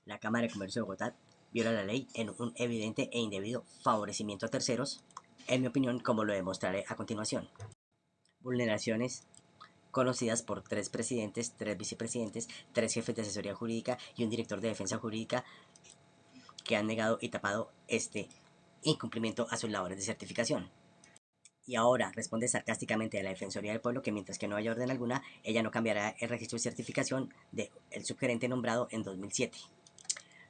La Cámara de Comercio de Bogotá viola la ley en un evidente e indebido favorecimiento a terceros, en mi opinión, como lo demostraré a continuación. Vulneraciones conocidas por 3 presidentes, 3 vicepresidentes, 3 jefes de asesoría jurídica y un director de defensa jurídica que han negado y tapado este incumplimiento a sus labores de certificación. Y ahora responde sarcásticamente a la Defensoría del Pueblo que mientras que no haya orden alguna, ella no cambiará el registro de certificación del subgerente nombrado en 2007.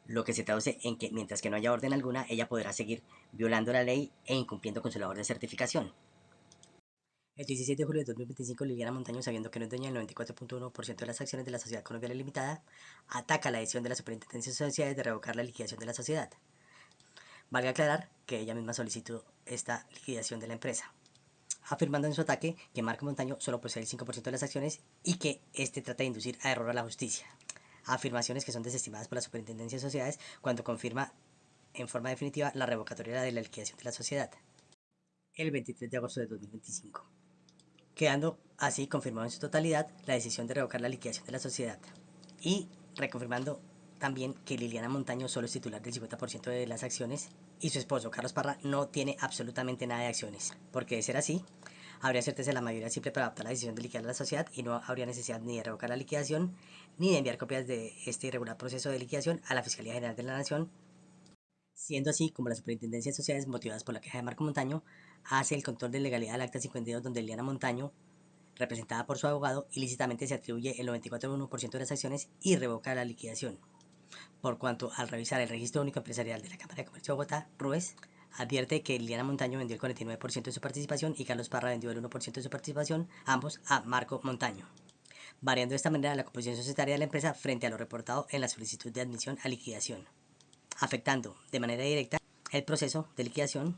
Lo que se traduce en que mientras que no haya orden alguna, ella podrá seguir violando la ley e incumpliendo con su labor de certificación. El 17 de julio de 2025, Liliana Montaño, sabiendo que no es dueña del 94.1% de las acciones de la Sociedad Colombiana Limitada, ataca la decisión de la Superintendencia de Sociedades de revocar la liquidación de la sociedad. Valga aclarar que ella misma solicitó esta liquidación de la empresa, afirmando en su ataque que Marco Montaño solo posee el 5% de las acciones y que este trata de inducir a error a la justicia. Afirmaciones que son desestimadas por la Superintendencia de Sociedades cuando confirma en forma definitiva la revocatoria de la liquidación de la sociedad el 23 de agosto de 2025, quedando así confirmado en su totalidad la decisión de revocar la liquidación de la sociedad y reconfirmando también que Liliana Montaño solo es titular del 50% de las acciones y su esposo Carlos Parra no tiene absolutamente nada de acciones, porque de ser así, habría certeza de la mayoría simple para adoptar la decisión de liquidar la sociedad y no habría necesidad ni de revocar la liquidación ni de enviar copias de este irregular proceso de liquidación a la Fiscalía General de la Nación, siendo así como la Superintendencia de Sociedades, motivadas por la queja de Marco Montaño, hace el control de legalidad del acta 52 donde Liliana Montaño, representada por su abogado, ilícitamente se atribuye el 94.1% de las acciones y revoca la liquidación. Por cuanto, al revisar el Registro Único Empresarial de la Cámara de Comercio de Bogotá, RUES, advierte que Liliana Montaño vendió el 49% de su participación y Carlos Parra vendió el 1% de su participación, ambos a Marco Montaño, variando de esta manera la composición societaria de la empresa frente a lo reportado en la solicitud de admisión a liquidación, afectando de manera directa el proceso de liquidación,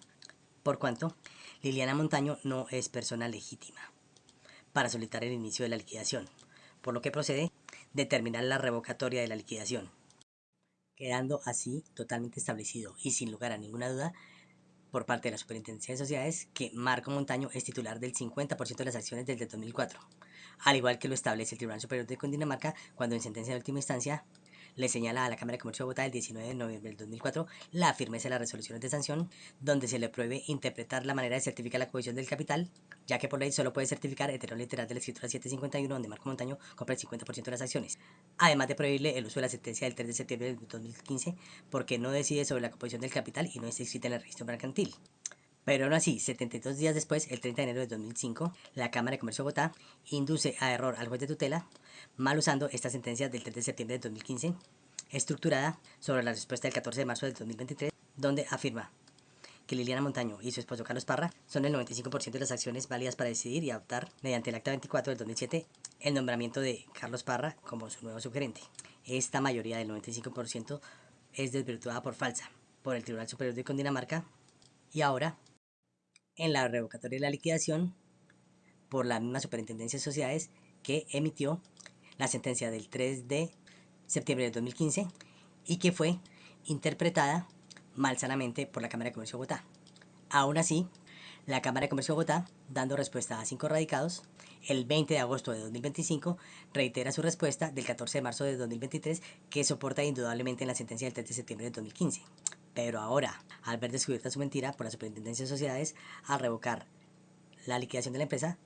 por cuanto Liliana Montaño no es persona legítima para solicitar el inicio de la liquidación, por lo que procede determinar la revocatoria de la liquidación, quedando así totalmente establecido y sin lugar a ninguna duda por parte de la Superintendencia de Sociedades que Marco Montaño es titular del 50% de las acciones desde 2004, al igual que lo establece el Tribunal Superior de Cundinamarca cuando en sentencia de última instancia le señala a la Cámara de Comercio de Bogotá el 19 de noviembre del 2004 la firmeza de las resoluciones de sanción, donde se le prohíbe interpretar la manera de certificar la composición del capital, ya que por ley solo puede certificar el tenor literal de la escritura 751, donde Marco Montaño compra el 50% de las acciones, además de prohibirle el uso de la sentencia del 3 de septiembre de 2015, porque no decide sobre la composición del capital y no está inscrita en el registro mercantil. Pero aún así, 72 días después, el 30 de enero de 2005, la Cámara de Comercio de Bogotá induce a error al juez de tutela, mal usando esta sentencia del 3 de septiembre de 2015, estructurada sobre la respuesta del 14 de marzo de 2023, donde afirma que Liliana Montaño y su esposo Carlos Parra son el 95% de las acciones válidas para decidir y adoptar, mediante el acta 24 del 2007, el nombramiento de Carlos Parra como su nuevo subgerente. Esta mayoría del 95% es desvirtuada por falsa por el Tribunal Superior de Cundinamarca y ahora en la revocatoria de la liquidación por la misma Superintendencia de Sociedades que emitió la sentencia del 3 de septiembre de 2015 y que fue interpretada malsanamente por la Cámara de Comercio de Bogotá. Aún así, la Cámara de Comercio de Bogotá, dando respuesta a 5 radicados, el 20 de agosto de 2025 reitera su respuesta del 14 de marzo de 2023 que soporta indudablemente en la sentencia del 3 de septiembre de 2015. Pero ahora, al ver descubierta su mentira por la Superintendencia de Sociedades, al revocar la liquidación de la empresa,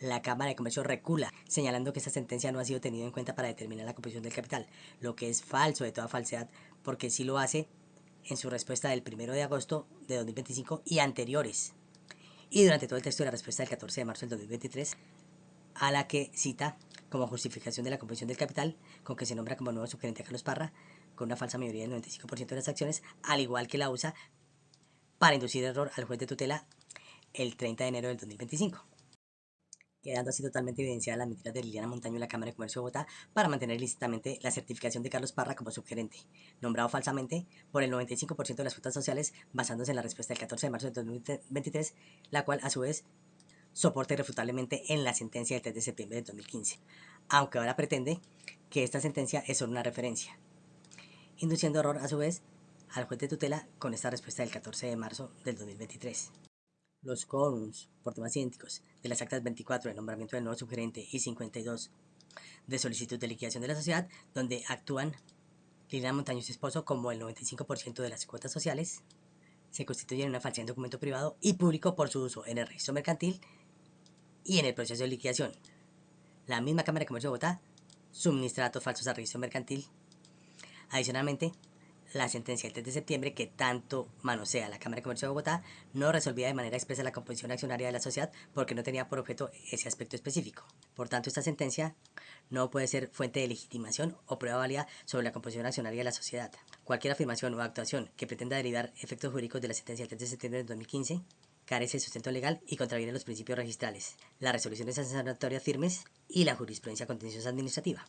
la Cámara de Comercio recula, señalando que esta sentencia no ha sido tenida en cuenta para determinar la composición del capital, lo que es falso de toda falsedad, porque sí lo hace en su respuesta del 1 de agosto de 2025 y anteriores, y durante todo el texto de la respuesta del 14 de marzo del 2023, a la que cita como justificación de la composición del capital, con que se nombra como nuevo subgerente a Carlos Parra, con una falsa mayoría del 95% de las acciones, al igual que la usa para inducir error al juez de tutela el 30 de enero del 2025, quedando así totalmente evidenciada la mentira de Liliana Montaño en la Cámara de Comercio de Bogotá para mantener ilícitamente la certificación de Carlos Parra como subgerente, nombrado falsamente por el 95% de las cuotas sociales basándose en la respuesta del 14 de marzo de 2023, la cual a su vez soporta irrefutablemente en la sentencia del 3 de septiembre de 2015, aunque ahora pretende que esta sentencia es solo una referencia, induciendo error a su vez al juez de tutela con esta respuesta del 14 de marzo del 2023. Los quórums por temas idénticos de las actas 24 de nombramiento del nuevo subgerente y 52 de solicitud de liquidación de la sociedad, donde actúan Liliana Montaño y su esposo, como el 95% de las cuotas sociales, se constituyen en una falsedad en documento privado y público por su uso en el registro mercantil y en el proceso de liquidación. La misma Cámara de Comercio de Bogotá suministra datos falsos al registro mercantil. Adicionalmente, la sentencia del 3 de septiembre, que tanto manosea la Cámara de Comercio de Bogotá, no resolvía de manera expresa la composición accionaria de la sociedad porque no tenía por objeto ese aspecto específico. Por tanto, esta sentencia no puede ser fuente de legitimación o prueba válida sobre la composición accionaria de la sociedad. Cualquier afirmación o actuación que pretenda derivar efectos jurídicos de la sentencia del 3 de septiembre de 2015 carece de sustento legal y contraviene los principios registrales, las resoluciones sancionatorias firmes y la jurisprudencia contenciosa administrativa.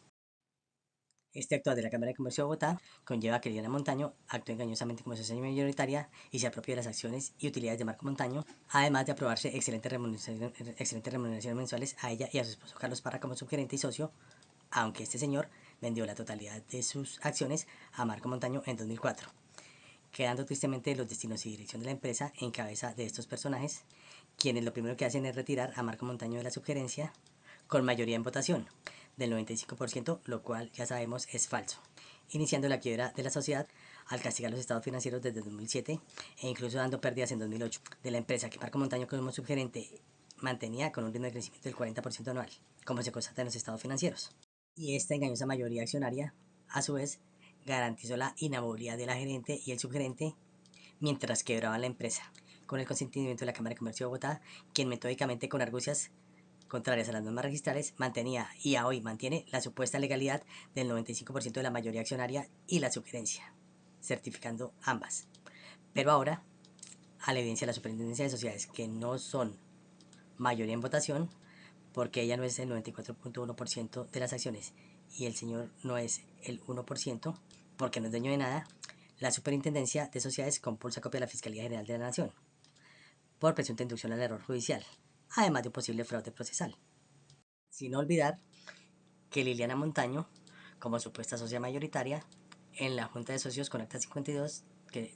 Este actuar de la Cámara de Comercio de Bogotá conlleva que Liliana Montaño actúe engañosamente como socia mayoritaria y se apropie de las acciones y utilidades de Marco Montaño, además de aprobarse excelentes remuneraciones mensuales a ella y a su esposo Carlos Parra como subgerente y socio, aunque este señor vendió la totalidad de sus acciones a Marco Montaño en 2004, quedando tristemente los destinos y dirección de la empresa en cabeza de estos personajes, quienes lo primero que hacen es retirar a Marco Montaño de la subgerencia con mayoría en votación del 95%, lo cual ya sabemos es falso, iniciando la quiebra de la sociedad al castigar los estados financieros desde 2007 e incluso dando pérdidas en 2008 de la empresa que Marco Montaño como subgerente mantenía con un ritmo de crecimiento del 40% anual, como se constata en los estados financieros. Y esta engañosa mayoría accionaria, a su vez, garantizó la inamovilidad de la gerente y el subgerente mientras quebraban la empresa, con el consentimiento de la Cámara de Comercio de Bogotá, quien metódicamente con argucias contrarias a las normas registrales, mantenía y a hoy mantiene la supuesta legalidad del 95% de la mayoría accionaria y la sugerencia, certificando ambas. Pero ahora, a la evidencia de la Superintendencia de Sociedades que no son mayoría en votación, porque ella no es el 94.1% de las acciones y el señor no es el 1%, porque no es dueño de nada, la Superintendencia de Sociedades compulsa copia de la Fiscalía General de la Nación por presunta inducción al error judicial, además de un posible fraude procesal. Sin olvidar que Liliana Montaño, como supuesta socia mayoritaria, en la Junta de Socios con Acta 52,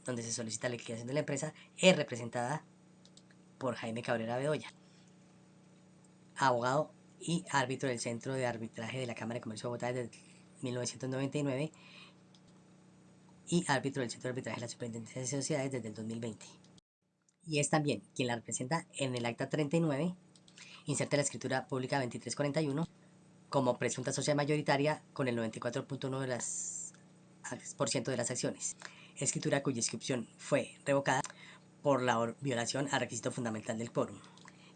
donde se solicita la liquidación de la empresa, es representada por Jaime Cabrera Bedoya, abogado y árbitro del Centro de Arbitraje de la Cámara de Comercio de Bogotá desde 1999 y árbitro del Centro de Arbitraje de la Superintendencia de Sociedades desde el 2020. Y es también quien la representa en el Acta 39, inserta la escritura pública 2341, como presunta socia mayoritaria con el 94.1% de las acciones, escritura cuya inscripción fue revocada por la violación al requisito fundamental del quórum.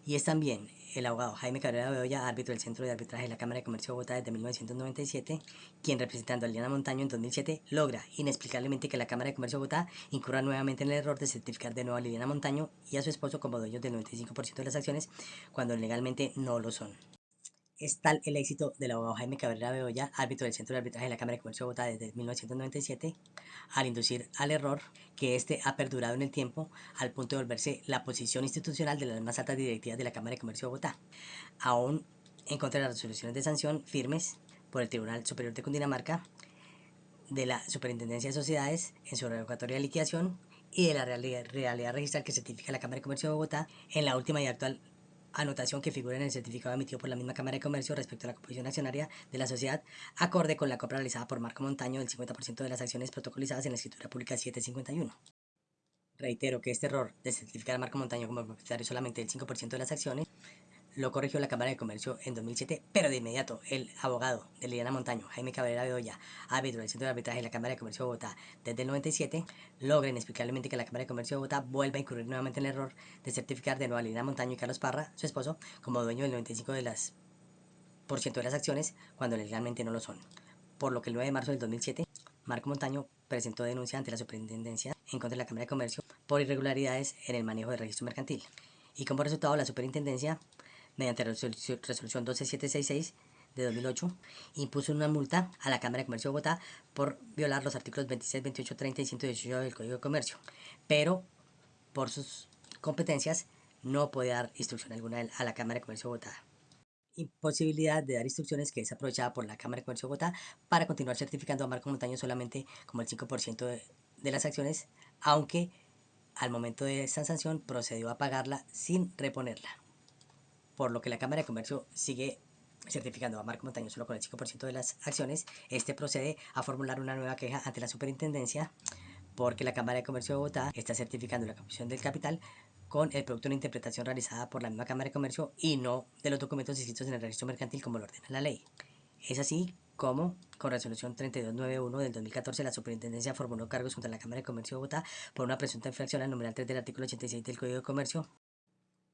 Y es también el abogado Jaime Cabrera Bedoya, árbitro del Centro de Arbitraje de la Cámara de Comercio de Bogotá desde 1997, quien representando a Liliana Montaño en 2007 logra inexplicablemente que la Cámara de Comercio de Bogotá incurra nuevamente en el error de certificar de nuevo a Liliana Montaño y a su esposo como dueños del 95% de las acciones cuando legalmente no lo son. Es tal el éxito del abogado Jaime Cabrera Bedoya, árbitro del Centro de Arbitraje de la Cámara de Comercio de Bogotá desde 1997, al inducir al error, que éste ha perdurado en el tiempo al punto de volverse la posición institucional de las más altas directivas de la Cámara de Comercio de Bogotá, aún en contra de las resoluciones de sanción firmes por el Tribunal Superior de Cundinamarca, de la Superintendencia de Sociedades en su revocatoria de liquidación y de la realidad registral que certifica la Cámara de Comercio de Bogotá en la última y actual anotación que figura en el certificado emitido por la misma Cámara de Comercio respecto a la composición accionaria de la sociedad, acorde con la compra realizada por Marco Montaño del 50% de las acciones protocolizadas en la escritura pública 751. Reitero que este error de certificar a Marco Montaño como propietario solamente del 5% de las acciones lo corrigió la Cámara de Comercio en 2007, pero de inmediato el abogado de Liliana Montaño, Jaime Cabrera Bedoya, árbitro del Centro de Arbitraje de la Cámara de Comercio de Bogotá desde el 97, logra inexplicablemente que la Cámara de Comercio de Bogotá vuelva a incurrir nuevamente en el error de certificar de nuevo a Liliana Montaño y Carlos Parra, su esposo, como dueño del 95% de las acciones cuando legalmente no lo son. Por lo que el 9 de marzo del 2007, Marco Montaño presentó denuncia ante la Superintendencia en contra de la Cámara de Comercio por irregularidades en el manejo del registro mercantil. Y como resultado, la Superintendencia, mediante resolución 12766 de 2008, impuso una multa a la Cámara de Comercio de Bogotá por violar los artículos 26, 28, 30 y 118 del Código de Comercio, pero por sus competencias no puede dar instrucción alguna a la Cámara de Comercio de Bogotá. Imposibilidad de dar instrucciones que es aprovechada por la Cámara de Comercio de Bogotá para continuar certificando a Marco Montaño solamente como el 5% de las acciones, aunque al momento de esta sanción procedió a pagarla sin reponerla, por lo que la Cámara de Comercio sigue certificando a Marco Montaño solo con el 5% de las acciones, este procede a formular una nueva queja ante la Superintendencia porque la Cámara de Comercio de Bogotá está certificando la composición del capital con el producto de una interpretación realizada por la misma Cámara de Comercio y no de los documentos inscritos en el registro mercantil como lo ordena la ley. Es así como, con resolución 3291 del 2014, la Superintendencia formuló cargos contra la Cámara de Comercio de Bogotá por una presunta infracción al numeral 3 del artículo 86 del Código de Comercio,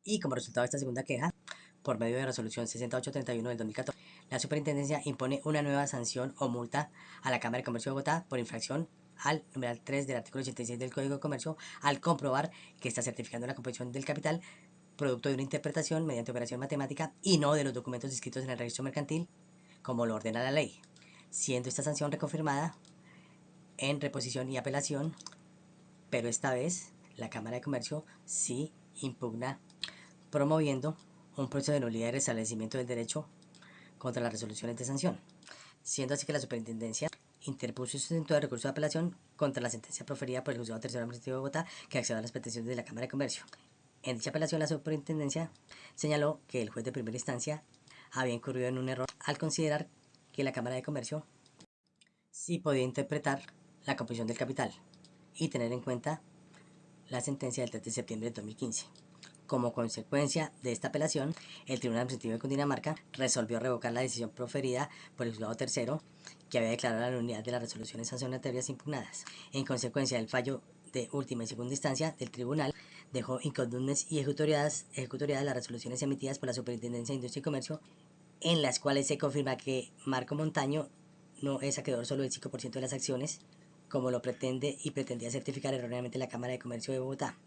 y como resultado de esta segunda queja, por medio de resolución 6831 del 2014, la Superintendencia impone una nueva sanción o multa a la Cámara de Comercio de Bogotá por infracción al numeral 3 del artículo 86 del Código de Comercio al comprobar que está certificando la composición del capital producto de una interpretación mediante operación matemática y no de los documentos inscritos en el registro mercantil como lo ordena la ley, siendo esta sanción reconfirmada en reposición y apelación, pero esta vez la Cámara de Comercio sí impugna promoviendo un proceso de nulidad y restablecimiento del derecho contra las resoluciones de sanción, siendo así que la Superintendencia interpuso su intento de recurso de apelación contra la sentencia proferida por el Juzgado Tercero Administrativo de Bogotá que accedió a las peticiones de la Cámara de Comercio. En dicha apelación, la Superintendencia señaló que el juez de primera instancia había incurrido en un error al considerar que la Cámara de Comercio sí podía interpretar la composición del capital y tener en cuenta la sentencia del 3 de septiembre de 2015. Como consecuencia de esta apelación, el Tribunal Administrativo de Cundinamarca resolvió revocar la decisión proferida por el Juzgado Tercero, que había declarado la nulidad de las resoluciones sancionatorias impugnadas. En consecuencia del fallo de última y segunda instancia del tribunal, dejó incógnitas y ejecutoriadas las resoluciones emitidas por la Superintendencia de Industria y Comercio, en las cuales se confirma que Marco Montaño no es acreedor solo del 5% de las acciones, como lo pretende y pretendía certificar erróneamente la Cámara de Comercio de Bogotá.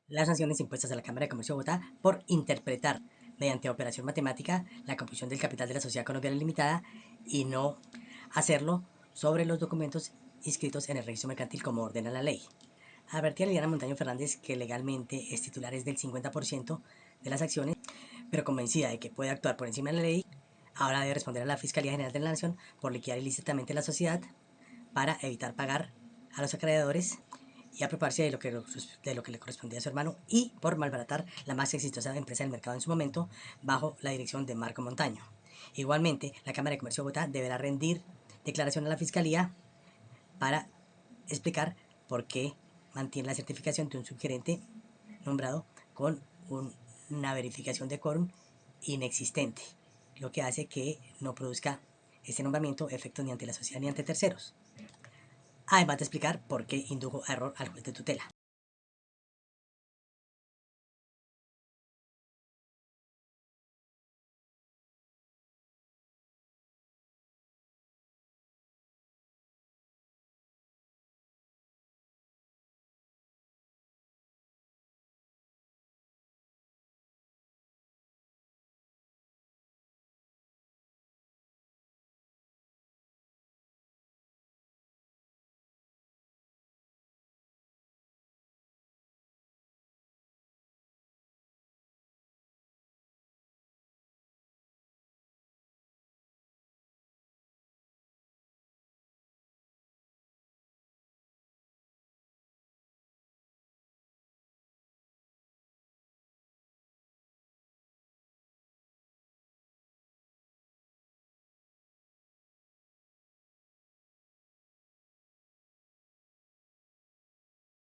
Las sanciones impuestas a la Cámara de Comercio de Bogotá por interpretar mediante operación matemática la composición del capital de la Sociedad Colombiana Limitada y no hacerlo sobre los documentos inscritos en el registro mercantil como ordena la ley. Advertía a Liliana Montaño Fernández que legalmente es titular del 50% de las acciones, pero convencida de que puede actuar por encima de la ley, ahora debe responder a la Fiscalía General de la Nación por liquidar ilícitamente la sociedad para evitar pagar a los acreedores y apropiarse de lo que le correspondía a su hermano y por malbaratar la más exitosa empresa del mercado en su momento bajo la dirección de Marco Montaño. Igualmente, la Cámara de Comercio de Bogotá deberá rendir declaración a la Fiscalía para explicar por qué mantiene la certificación de un subgerente nombrado con una verificación de quórum inexistente, lo que hace que no produzca este nombramiento efectos ni ante la sociedad ni ante terceros, además de explicar por qué indujo a error al juez de tutela.